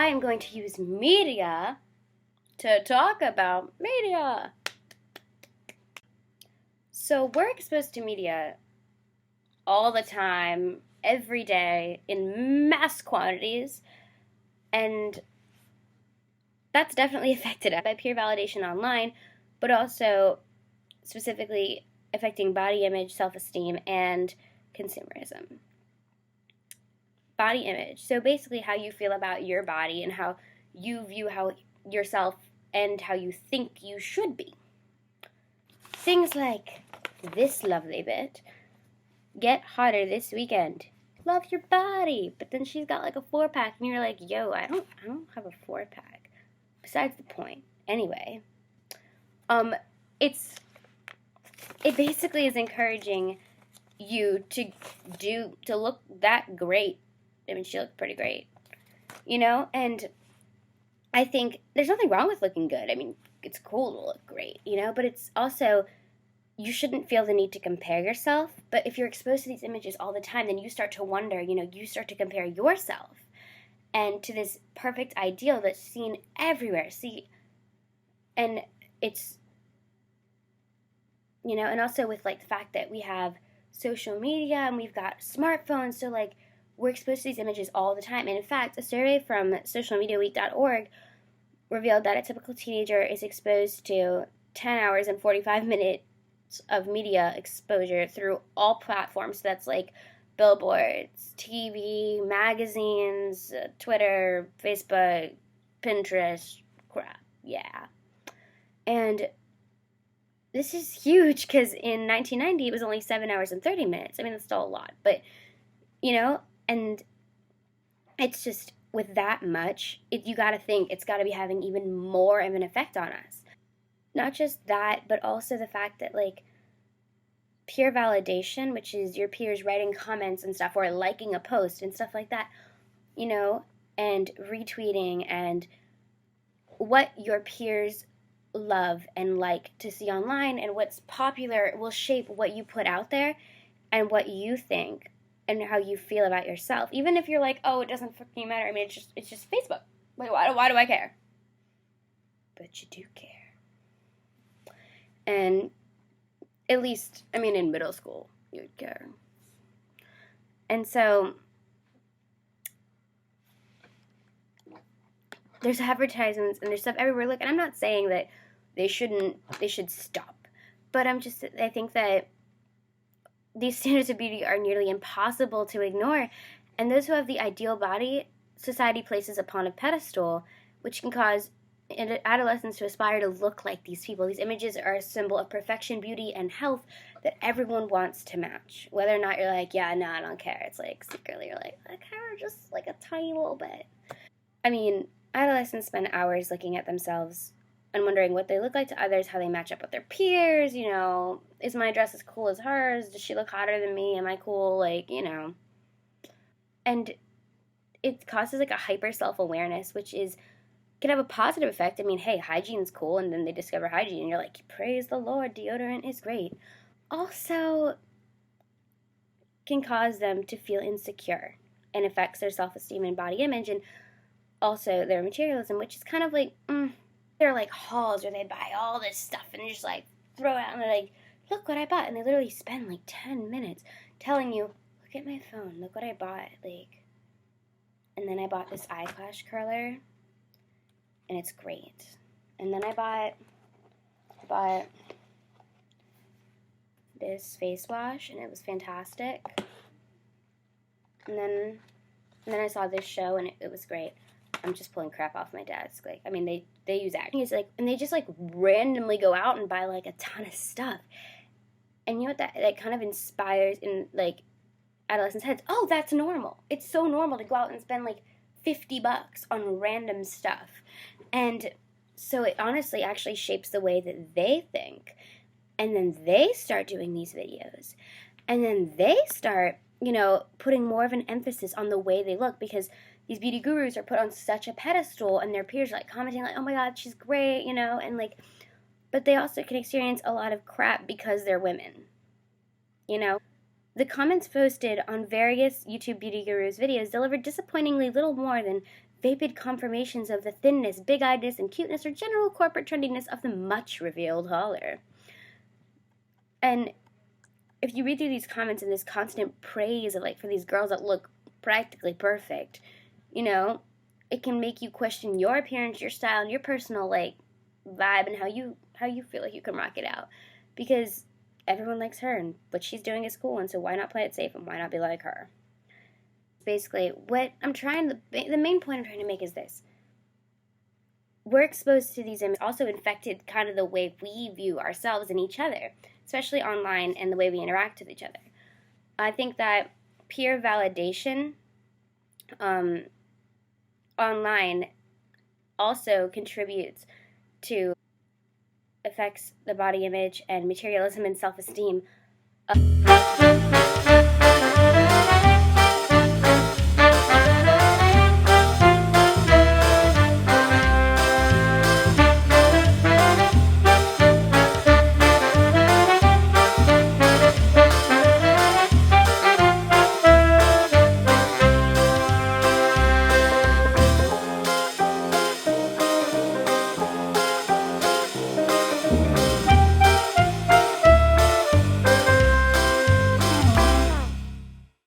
I am going to use media to talk about media. So we're exposed to media all the time, every day, in mass quantities, and that's definitely affected by peer validation online, but also specifically affecting body image, self-esteem, and consumerism. Body image. So basically how you feel about your body and how you view yourself and how you think you should be. Things like this lovely bit. Get hotter this weekend. Love your body. But then she's got like a 4-pack and you're like, yo, I don't have a 4-pack. Besides the point. Anyway. It basically is encouraging you to look that great. I mean, she looked pretty great. And I think there's nothing wrong with looking good. I mean, it's cool to look great, but it's also, you shouldn't feel the need to compare yourself. But if you're exposed to these images all the time, then you start to wonder, you start to compare yourself and to this perfect ideal that's seen everywhere. And it's, and also with like the fact that we have social media and we've got smartphones, so like we're exposed to these images all the time. And in fact, a survey from socialmediaweek.org revealed that a typical teenager is exposed to 10 hours and 45 minutes of media exposure through all platforms. So that's like billboards, TV, magazines, Twitter, Facebook, Pinterest, crap, yeah. And this is huge because in 1990 it was only 7 hours and 30 minutes. I mean, that's still a lot, but, and it's just, with that much, you got to think it's got to be having even more of an effect on us. Not just that, but also the fact that, like, peer validation, which is your peers writing comments and stuff, or liking a post and stuff like that, and retweeting, and what your peers love and like to see online and what's popular will shape what you put out there and what you think and how you feel about yourself. Even if you're like, oh, it doesn't fucking matter. I mean, it's just Facebook. Like, why do I care? But you do care. And at least, I mean, in middle school, you would care. And so there's advertisements and there's stuff everywhere. Look, and I'm not saying that they should stop. But I think that these standards of beauty are nearly impossible to ignore. And those who have the ideal body, society places upon a pedestal, which can cause adolescents to aspire to look like these people. These images are a symbol of perfection, beauty, and health that everyone wants to match. Whether or not you're like, yeah, no, I don't care. It's like, secretly you're like, I care just like a tiny little bit. I mean, adolescents spend hours looking at themselves and wondering what they look like to others, how they match up with their peers, is my dress as cool as hers? Does she look hotter than me? Am I cool? Like, And it causes like a hyper self-awareness, which can have a positive effect. I mean, hey, hygiene's cool, and then they discover hygiene, and you're like, praise the Lord, deodorant is great. Also can cause them to feel insecure and affects their self-esteem and body image, and also their materialism, which is kind of like, they're like hauls where they buy all this stuff and just like throw it out and they're like, look what I bought. And they literally spend like 10 minutes telling you, look at my phone, look what I bought. Like, and then I bought this eyelash curler and it's great. And then I bought this face wash and it was fantastic. And then I saw this show and it was great. I'm just pulling crap off my desk. Like, I mean, they use acting. It's like, and they just like randomly go out and buy like a ton of stuff. And you know what that kind of inspires in like adolescents' heads? Oh, that's normal. It's so normal to go out and spend like $50 on random stuff. And so it honestly actually shapes the way that they think. And then they start doing these videos. And then they start, putting more of an emphasis on the way they look, because these beauty gurus are put on such a pedestal and their peers are like commenting like, oh my god, she's great, and like, but they also can experience a lot of crap because they're women, The comments posted on various YouTube beauty gurus videos delivered disappointingly little more than vapid confirmations of the thinness, big-eyedness, and cuteness or general corporate trendiness of the much revealed holler. And if you read through these comments and this constant praise of, like, for these girls that look practically perfect, you know, it can make you question your appearance, your style, and your personal, like, vibe and how you feel like you can rock it out. Because everyone likes her, and what she's doing is cool, and so why not play it safe, and why not be like her? Basically, what the main point I'm trying to make is this. We're exposed to these images, also infected kind of the way we view ourselves and each other, especially online, and the way we interact with each other. I think that peer validation online also contributes to affects the body image and materialism and self-esteem.